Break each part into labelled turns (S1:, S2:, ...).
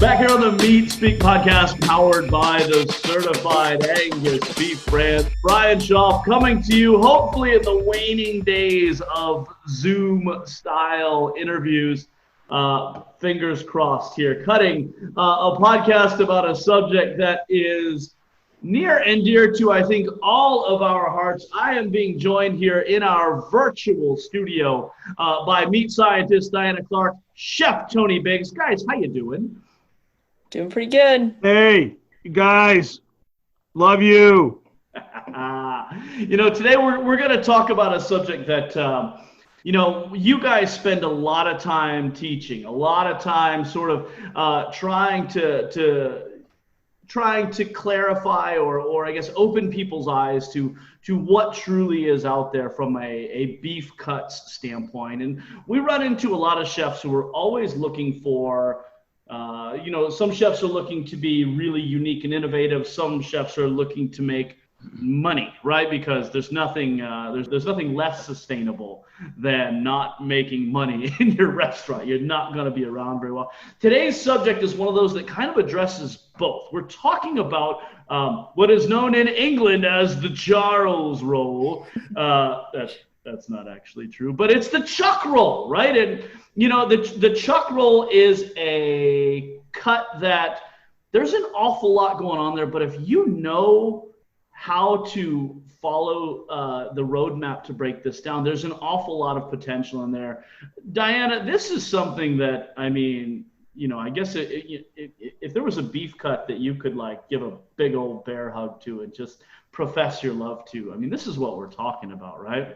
S1: Back here on the Meat Speak podcast, powered by the certified Angus beef brand. Brian Shaw coming to you, hopefully in the waning days of Zoom-style interviews. Fingers crossed here. Cutting a podcast about a subject that is near and dear to, I think, all of our hearts. I am being joined here in our virtual studio by meat scientist Diana Clark, Chef Tony Biggs. Guys, how you doing?
S2: Doing pretty good.
S3: Hey, you guys, love you.
S1: Today we're going to talk about a subject that, you guys spend a lot of time teaching, a lot of time sort of trying to clarify or I guess open people's eyes to what truly is out there from a beef cuts standpoint. And we run into a lot of chefs who are always looking for some chefs are looking to be really unique and innovative. Some chefs are looking to make money, right? Because there's nothing less sustainable than not making money in your restaurant. You're not going to be around very well. Today's subject is one of those that kind of addresses both. We're talking about what is known in England as the Charles roll. That's not actually true, but it's the chuck roll, right? And the chuck roll is a cut that there's an awful lot going on there, but if you know how to follow the roadmap to break this down, there's an awful lot of potential in there. Diana, this is something that, I guess if there was a beef cut that you could give a big old bear hug to and just profess your love to, this is what we're talking about, right?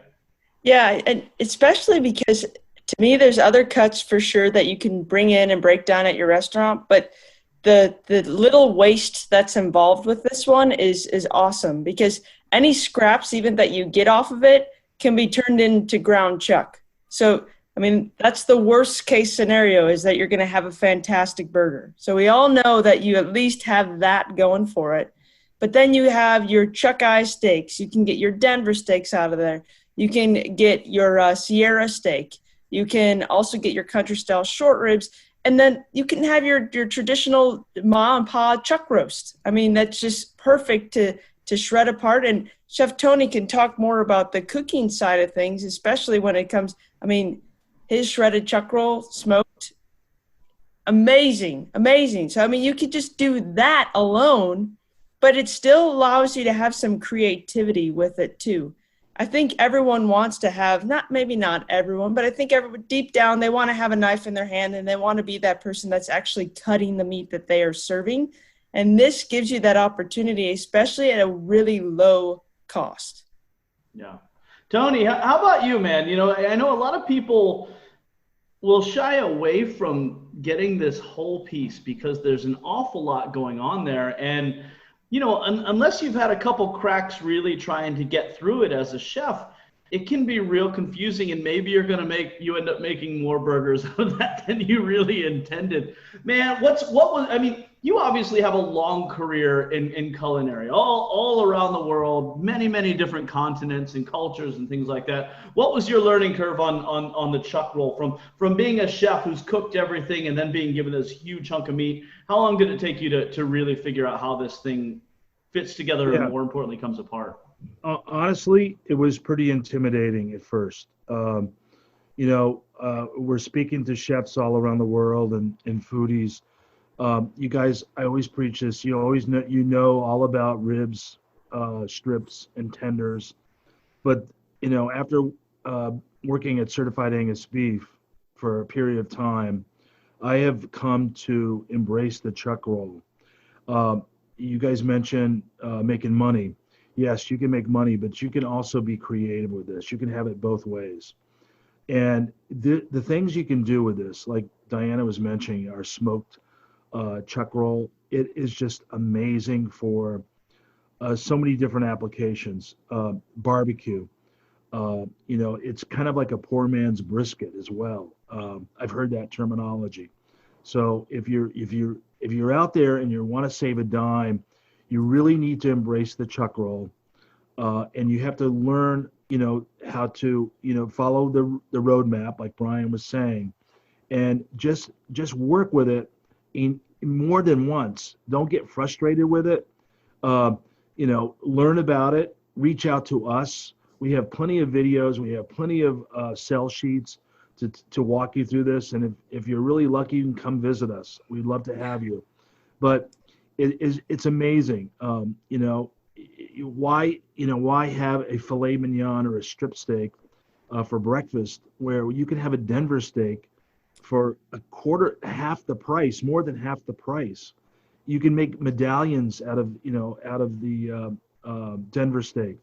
S2: Yeah, and especially because to me, there's other cuts for sure that you can bring in and break down at your restaurant, but the little waste that's involved with this one is awesome because any scraps even that you get off of it can be turned into ground chuck. So, that's the worst case scenario is that you're going to have a fantastic burger. So we all know that you at least have that going for it. But then you have your chuck eye steaks. You can get your Denver steaks out of there. You can get your Sierra steak. You can also get your country style short ribs. And then you can have your traditional ma and pa chuck roast. That's just perfect to shred apart. And Chef Tony can talk more about the cooking side of things, especially when it comes, his shredded chuck roll, smoked, amazing. So, you could just do that alone, but it still allows you to have some creativity with it too. I think everyone wants to have, maybe not everyone, but I think everyone deep down, they want to have a knife in their hand and they want to be that person that's actually cutting the meat that they are serving. And this gives you that opportunity, especially at a really low cost.
S1: Yeah. Tony, how about you, man? I know a lot of people will shy away from getting this whole piece because there's an awful lot going on there. And unless you've had a couple cracks really trying to get through it as a chef, it can be real confusing, and maybe you end up making more burgers out of that than you really intended. Man, you obviously have a long career in culinary, all around the world, many, many different continents and cultures and things like that. What was your learning curve on the chuck roll from being a chef who's cooked everything and then being given this huge chunk of meat? How long did it take you to really figure out how this thing fits together and more importantly comes apart?
S3: Honestly, it was pretty intimidating at first. We're speaking to chefs all around the world and foodies. You guys, I always preach this. You always know all about ribs, strips, and tenders. But, after working at Certified Angus Beef for a period of time, I have come to embrace the chuck roll. You guys mentioned making money. Yes, you can make money, but you can also be creative with this. You can have it both ways. And the things you can do with this, like Diana was mentioning, our smoked chuck roll, it is just amazing for so many different applications. Barbecue, it's kind of like a poor man's brisket as well. I've heard that terminology. So if you're out there and you want to save a dime, you really need to embrace the chuck roll, and you have to learn, how to, follow the roadmap, like Brian was saying, and just work with it. And more than once. Don't get frustrated with it. Learn about it. Reach out to us. We have plenty of videos. We have plenty of sell sheets to walk you through this. And if you're really lucky, you can come visit us. We'd love to have you. But it's amazing. Why have a filet mignon or a strip steak for breakfast where you can have a Denver steak for half the price, more than half the price. You can make medallions out of the Denver steak.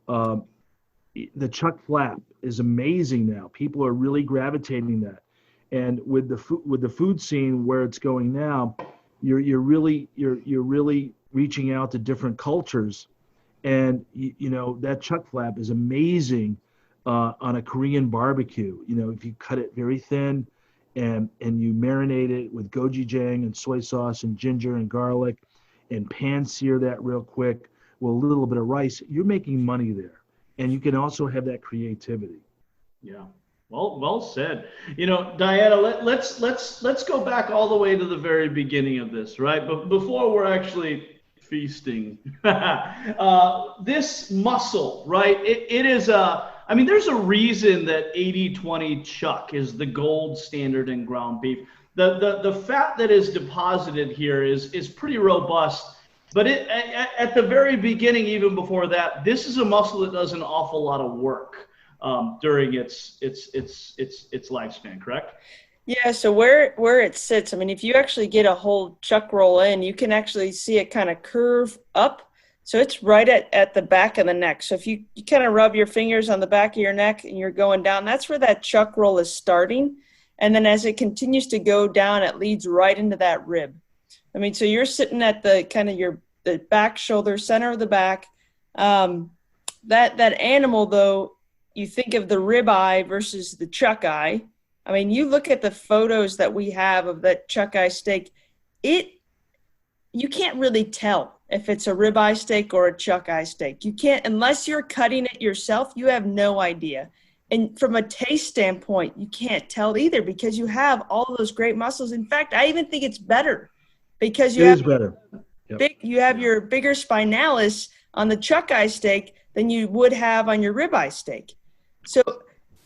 S3: The chuck flap is amazing now. People are really gravitating that, and with the food scene where it's going now, you're really reaching out to different cultures, and that chuck flap is amazing on a Korean barbecue. If you cut it very thin and you marinate it with gochujang and soy sauce and ginger and garlic and pan sear that real quick with a little bit of rice, you're making money there. And you can also have that creativity.
S1: Yeah. Well said. Diana, let's go back all the way to the very beginning of this, right? But before we're actually feasting, this muscle, right? It is there's a reason that 80-20 chuck is the gold standard in ground beef. The fat that is deposited here is pretty robust. But at the very beginning, even before that, this is a muscle that does an awful lot of work during its lifespan, correct?
S2: Yeah, so where it sits, if you actually get a whole chuck roll in, you can actually see it kind of curve up. So it's right at the back of the neck. So if you kind of rub your fingers on the back of your neck and you're going down, that's where that chuck roll is starting. And then as it continues to go down, it leads right into that rib. So you're sitting at the kind of the back shoulder, center of the back. That animal, though, you think of the rib eye versus the chuck eye. You look at the photos that we have of that chuck eye steak, you can't really tell if it's a rib eye steak or a chuck eye steak. You can't, unless you're cutting it yourself, you have no idea. And from a taste standpoint, you can't tell either because you have all those great muscles. In fact, I even think it's better because you have your bigger spinalis on the chuck eye steak than you would have on your ribeye steak. So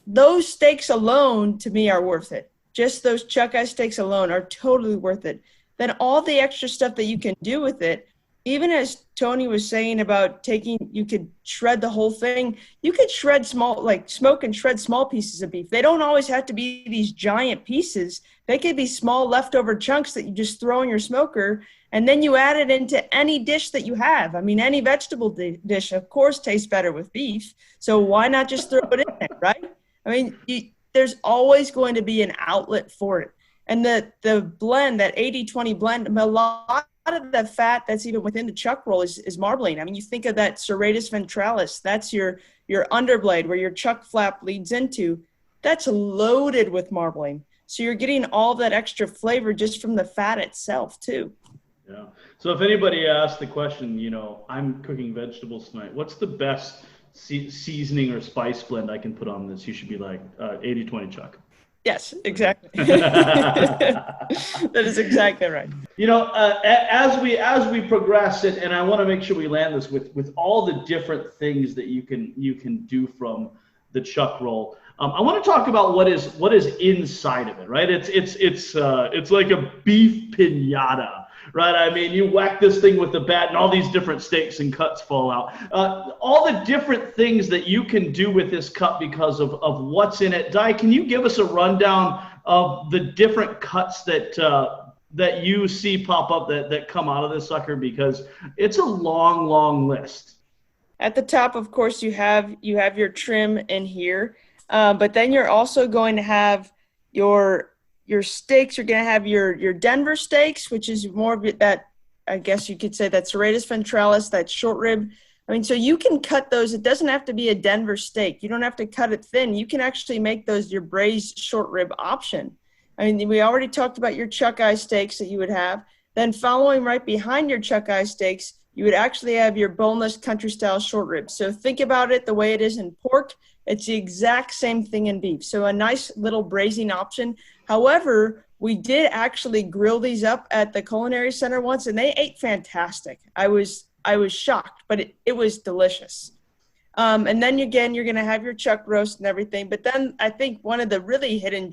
S2: those steaks alone, to me, are worth it. Just those chuck eye steaks alone are totally worth it. Then all the extra stuff that you can do with it, even as Tony was saying about you could shred the whole thing. You could shred smoke and shred small pieces of beef. They don't always have to be these giant pieces. They could be small leftover chunks that you just throw in your smoker, and then you add it into any dish that you have. Any vegetable dish, of course, tastes better with beef. So why not just throw it in there, right? There's always going to be an outlet for it. And the blend, that 80-20 blend, a lot of the fat that's even within the chuck roll is marbling. You think of that serratus ventralis. That's your underblade where your chuck flap leads into. That's loaded with marbling. So you're getting all that extra flavor just from the fat itself too.
S1: Yeah. So if anybody asks the question, I'm cooking vegetables tonight, what's the best seasoning or spice blend I can put on this? You should be like 80-20 chuck.
S2: Yes, exactly. That is exactly right.
S1: As we progress it, and I want to make sure we land this with all the different things that you can do from the chuck roll. I want to talk about what is inside of it, right? It's like a beef pinata, right? You whack this thing with the bat and all these different steaks and cuts fall out. All the different things that you can do with this cut because of what's in it. Di, can you give us a rundown of the different cuts that you see pop up that come out of this sucker? Because it's a long, long list.
S2: At the top, of course, you have your trim in here, but then you're also going to have your steaks. You're going to have your Denver steaks, which is more of that, I guess you could say, that serratus ventralis, that short rib. So you can cut those. It doesn't have to be a Denver steak. You don't have to cut it thin. You can actually make those your braised short rib option. We already talked about your chuck eye steaks that you would have. Then following right behind your chuck eye steaks, you would actually have your boneless country style short ribs. So think about it the way it is in pork. It's the exact same thing in beef. So a nice little braising option. However, we did actually grill these up at the Culinary Center once, and they ate fantastic. I was shocked, but it was delicious. And then again, you're going to have your chuck roast and everything. But then I think one of the really hidden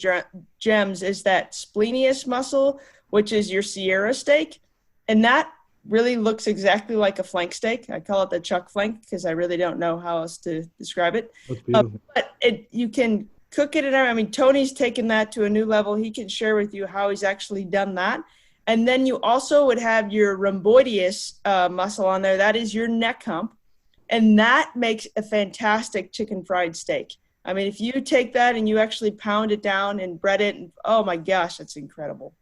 S2: gems is that splenius muscle, which is your Sierra steak. And that really looks exactly like a flank steak. I call it the chuck flank because I really don't know how else to describe it.
S3: That's beautiful.
S2: But you can cook it. I mean, Tony's taken that to a new level. He can share with you how he's actually done that. And then you also would have your rhomboideus muscle on there. That is your neck hump. And that makes a fantastic chicken fried steak. I mean, if you take that and you actually pound it down and bread it, and oh my gosh, that's incredible.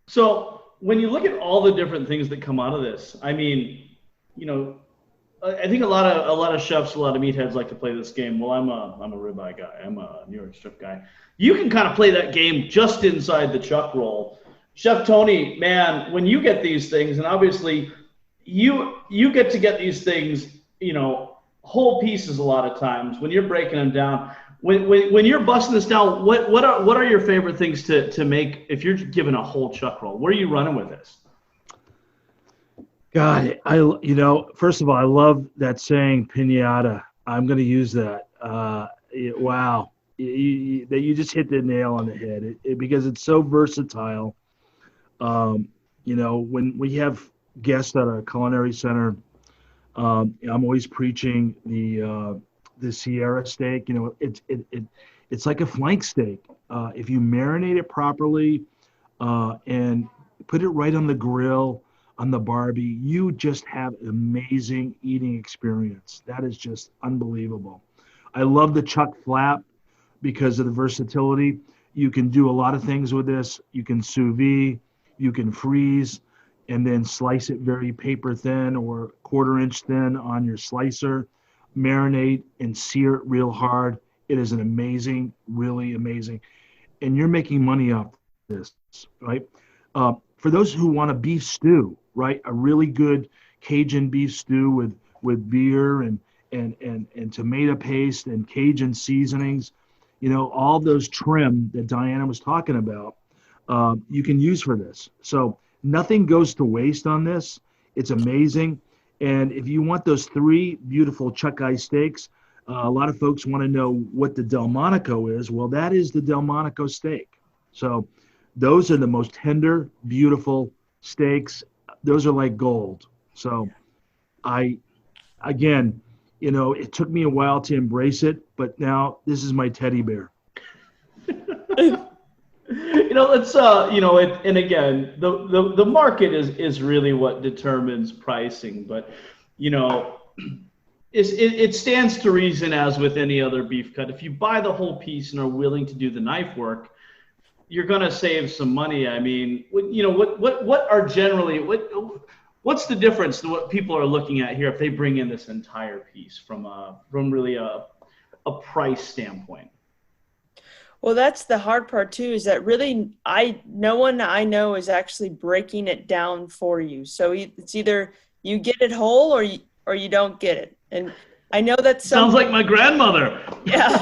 S1: So when you look at all the different things that come out of this, I mean, you know, I think a lot of chefs, a lot of meatheads like to play this game. Well, I'm a ribeye guy. I'm a New York strip guy. You can kind of play that game just inside the chuck roll. Chef Tony, man, when you get these things, and obviously you get to get these things, you know, whole pieces a lot of times when you're breaking them down. When you're busting this down, what are your favorite things to make if you're given a whole chuck roll? Where are you running with this?
S3: God, first of all, I love that saying pinata. I'm going to use that. Wow, you just hit the nail on the head because it's so versatile. When we have guests at our Culinary Center, I'm always preaching the Sierra steak. You know, it's like a flank steak. If you marinate it properly and put it right on the grill, on the Barbie, you just have an amazing eating experience. That is just unbelievable. I love the chuck flap because of the versatility. You can do a lot of things with this. You can sous vide, you can freeze, and then slice it very paper thin or quarter-inch thin on your slicer, marinate and sear it real hard. It is an amazing, really amazing. And you're making money off this, right? For those who want a beef stew, right? A really good Cajun beef stew with beer and tomato paste and Cajun seasonings, all those trim that Diana was talking about, you can use for this. So nothing goes to waste on this. It's amazing. And if you want those 3 beautiful chuck eye steaks, a lot of folks want to know what the Delmonico is. Well, that is the Delmonico steak. So those are the most tender, beautiful steaks. Those are like gold. So it took me a while to embrace it, but now this is my teddy bear.
S1: Let's and again, the market is really what determines pricing, but it stands to reason, as with any other beef cut. If you buy the whole piece and are willing to do the knife work, you're going to save some money. I mean, what's the difference to what people are looking at here if they bring in this entire piece from really a price standpoint?
S2: Well, that's the hard part too, is that really no one I know is actually breaking it down for you. So it's either you get it whole or you don't get it. And I know that
S1: sounds like my grandmother.
S2: Yeah.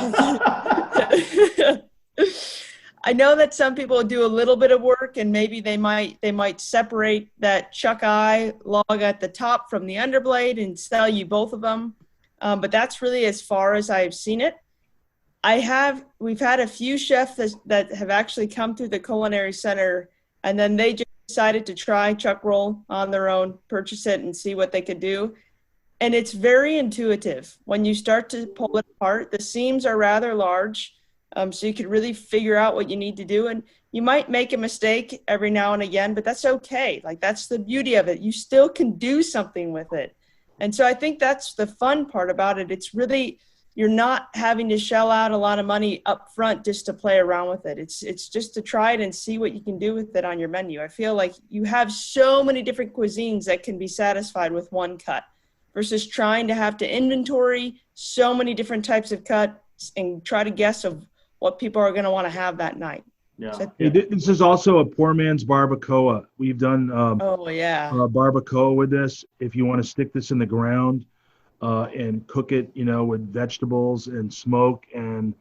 S2: I know that some people do a little bit of work, and maybe they might separate that chuck eye log at the top from the underblade and sell you both of them. But that's really as far as I've seen it. We've had a few chefs that have actually come through the Culinary Center, and then they just decided to try chuck roll on their own, purchase it, and see what they could do. And it's very intuitive. When you start to pull it apart, the seams are rather large, so you can really figure out what you need to do. And you might make a mistake every now and again, but that's okay. Like, that's the beauty of it. You still can do something with it. And so I think that's the fun part about it. It's really, you're not having to shell out a lot of money up front just to play around with it. It's just to try it and see what you can do with it on your menu. I feel like you have so many different cuisines that can be satisfied with one cut versus trying to have to inventory so many different types of cuts and try to guess of what people are going to want to have that night.
S1: Yeah.
S2: So,
S3: This is also a poor man's barbacoa. We've done barbacoa with this. If you want to stick this in the ground and cook it, with vegetables and smoke and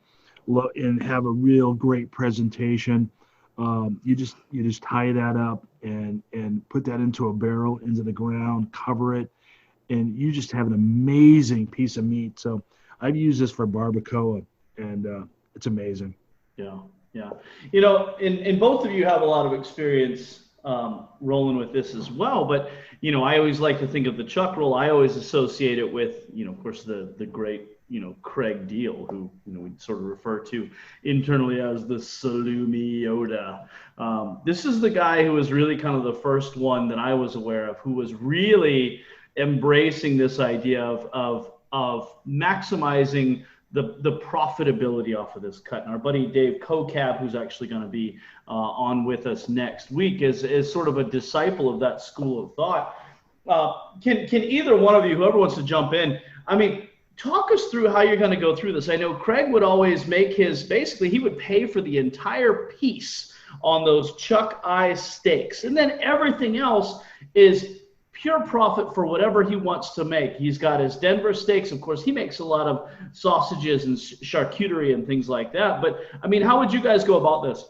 S3: have a real great presentation. You just tie that up and put that into a barrel, into the ground, cover it, and you just have an amazing piece of meat. So I've used this for barbacoa, and it's amazing.
S1: Yeah, yeah. You know, and both of you have a lot of experience rolling with this as well. But you know, I always like to think of the chuck roll. I always associate it with, you know, of course, the great, you know, Craig Deal, who, you know, we sort of refer to internally as the Salumi Yoda. This is the guy who was really kind of the first one that I was aware of who was really embracing this idea of maximizing the profitability off of this cut. And our buddy Dave Kokab, who's actually going to be on with us next week, is sort of a disciple of that school of thought. Can either one of you, whoever wants to jump in, I mean, talk us through how you're going to go through this. I know Craig would always make basically he would pay for the entire piece on those chuck eye steaks. And then everything else is pure profit for whatever he wants to make. He's got his Denver steaks. Of course, he makes a lot of sausages and charcuterie and things like that. But I mean, how would you guys go about this?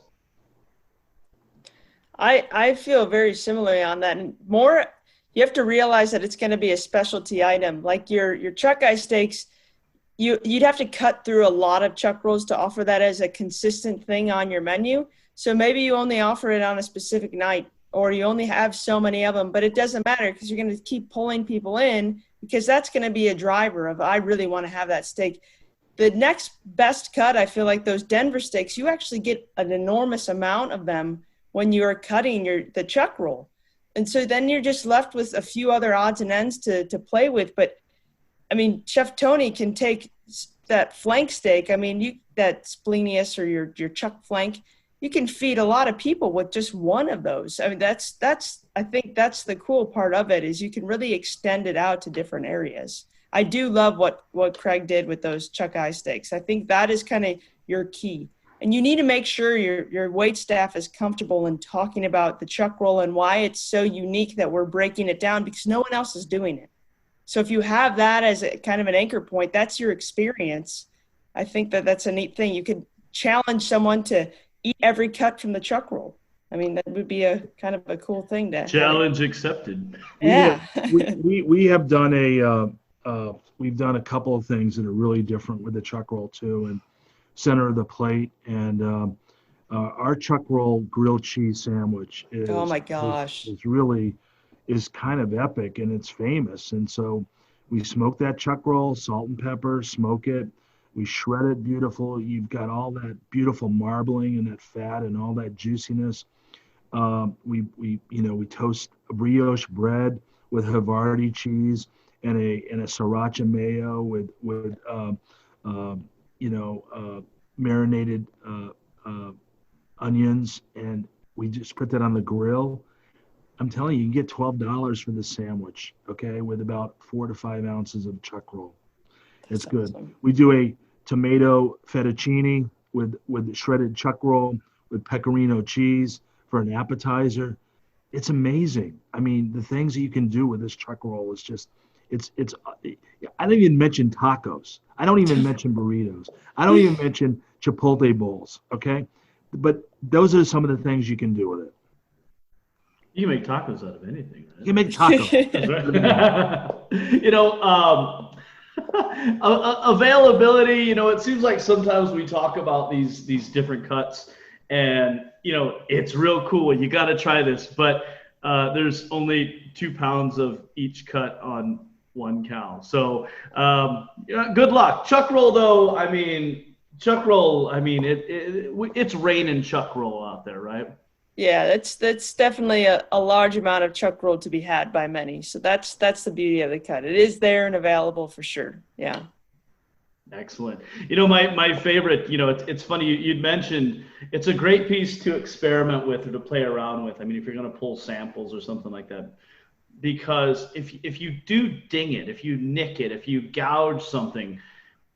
S2: I feel very similarly on that. And more, you have to realize that it's going to be a specialty item. Like your chuck eye steaks, you'd have to cut through a lot of chuck rolls to offer that as a consistent thing on your menu. So maybe you only offer it on a specific night, or you only have so many of them, but it doesn't matter because you're going to keep pulling people in, because that's going to be a driver of, I really want to have that steak. The next best cut, I feel like those Denver steaks, you actually get an enormous amount of them when you're cutting the chuck roll. And so then you're just left with a few other odds and ends to play with. But I mean, Chef Tony can take that flank steak. I mean, that splenius or your chuck flank, you can feed a lot of people with just one of those. I mean, I think that's the cool part of it, is you can really extend it out to different areas. I do love what Craig did with those chuck eye steaks. I think that is kind of your key. And you need to make sure your wait staff is comfortable in talking about the chuck roll and why it's so unique that we're breaking it down, because no one else is doing it. So if you have that as a kind of an anchor point, that's your experience. I think that's a neat thing. You could challenge someone to eat every cut from the chuck roll. I mean, that would be a kind of a cool thing to
S1: challenge accepted.
S2: Yeah.
S3: we have done we've done a couple of things that are really different with the chuck roll too, and center of the plate, and our chuck roll grilled cheese sandwich is,
S2: oh my gosh,
S3: is kind of epic, and it's famous. And so we smoke that chuck roll, salt and pepper, smoke it. We shred it beautiful. You've got all that beautiful marbling and that fat and all that juiciness. We toast a brioche bread with Havarti cheese and a sriracha mayo with marinated onions, and we just put that on the grill. I'm telling you, you can get $12 for the sandwich, okay, with about 4 to 5 ounces of chuck roll. It's good.
S2: Awesome.
S3: We do a tomato fettuccine with shredded chuck roll with pecorino cheese for an appetizer. It's amazing. I mean, the things that you can do with this chuck roll is just, I don't even mention tacos. I don't even mention burritos. I don't even mention Chipotle bowls, okay? But those are some of the things you can do with it.
S1: You can make tacos out of anything, right?
S3: You can make tacos.
S1: You know, availability, you know, it seems like sometimes we talk about these different cuts, and, you know, it's real cool. You got to try this, but there's only 2 pounds of each cut on 1 cow. So good luck. Chuck roll, though, I mean, it's raining chuck roll out there, right?
S2: Yeah, that's definitely a large amount of chuck roll to be had by many. So that's the beauty of the cut. It is there and available for sure. Yeah.
S1: Excellent. You know, my favorite, you know, it's funny, you'd mentioned it's a great piece to experiment with or to play around with. I mean, if you're going to pull samples or something like that, because if you do ding it, if you nick it, if you gouge something,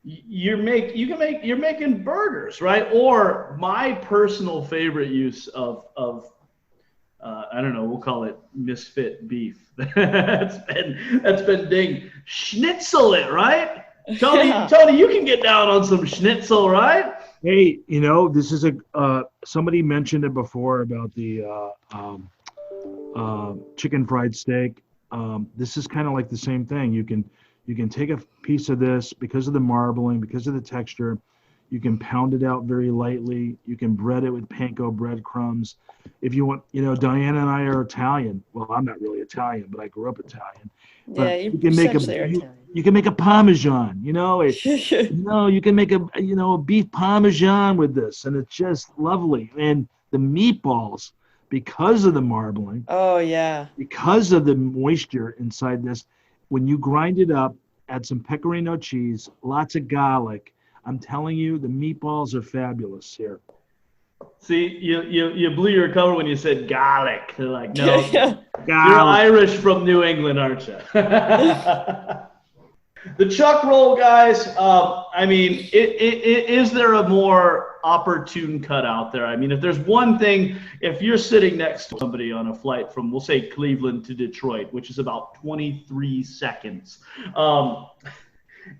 S1: you're making burgers, right? Or my personal favorite use of I don't know, we'll call it misfit beef. that's been dinged. Schnitzel it, right? Tony, you can get down on some schnitzel, right?
S3: Hey, this is somebody mentioned it before about the chicken fried steak. This is kind of like the same thing. You can take a piece of this because of the marbling, because of the texture. You can pound it out very lightly. You can bread it with panko breadcrumbs. If you want, Diana and I are Italian. Well, I'm not really Italian, but I grew up Italian.
S2: Yeah,
S3: But
S2: you
S3: you can make
S2: essentially are
S3: you can make a Parmesan,
S2: Italian.
S3: you can make a beef Parmesan with this, and it's just lovely. And the meatballs, because of the marbling,
S2: Oh yeah.
S3: because of the moisture inside this, when you grind it up, add some pecorino cheese, lots of garlic. I'm telling you, the meatballs are fabulous here.
S1: See, you blew your cover when you said garlic. They're like, no,
S2: Yeah.
S1: you're
S3: Garlic.
S1: Irish from New England, aren't you? The chuck roll, guys. I mean, is there a more opportune cut out there? I mean, if there's one thing, if you're sitting next to somebody on a flight from, we'll say, Cleveland to Detroit, which is about 23 seconds,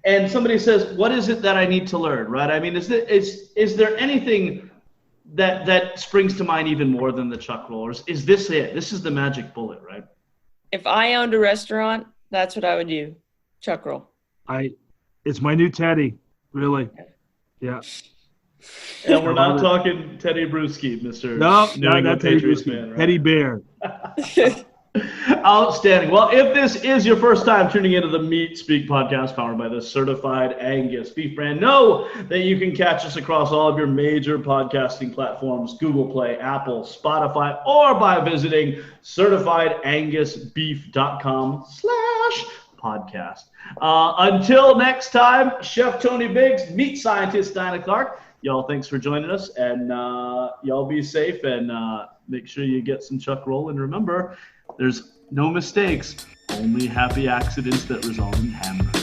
S1: and somebody says, "What is it that I need to learn?" Right? I mean, is there anything that springs to mind even more than the chuck rollers? Is this it? This is the magic bullet, right?
S2: If I owned a restaurant, that's what I would do. Chuck roll.
S3: It's my new Teddy, really. Yeah.
S1: And we're not talking Teddy Bruschi, Mr.
S3: No,
S1: New
S3: not
S1: England
S3: Teddy
S1: Patriots
S3: Bruschi.
S1: fan, right?
S3: Teddy Bear.
S1: Outstanding. Well, if this is your first time tuning into the Meat Speak podcast powered by the certified Angus beef brand, know that you can catch us across all of your major podcasting platforms, Google Play, Apple, Spotify, or by visiting certifiedangusbeef.com/podcast. Until next time, Chef Tony Biggs, meat scientist Dinah Clark, y'all, thanks for joining us, and y'all be safe, and make sure you get some chuck roll, and remember, there's no mistakes, only happy accidents that result in hamburgers.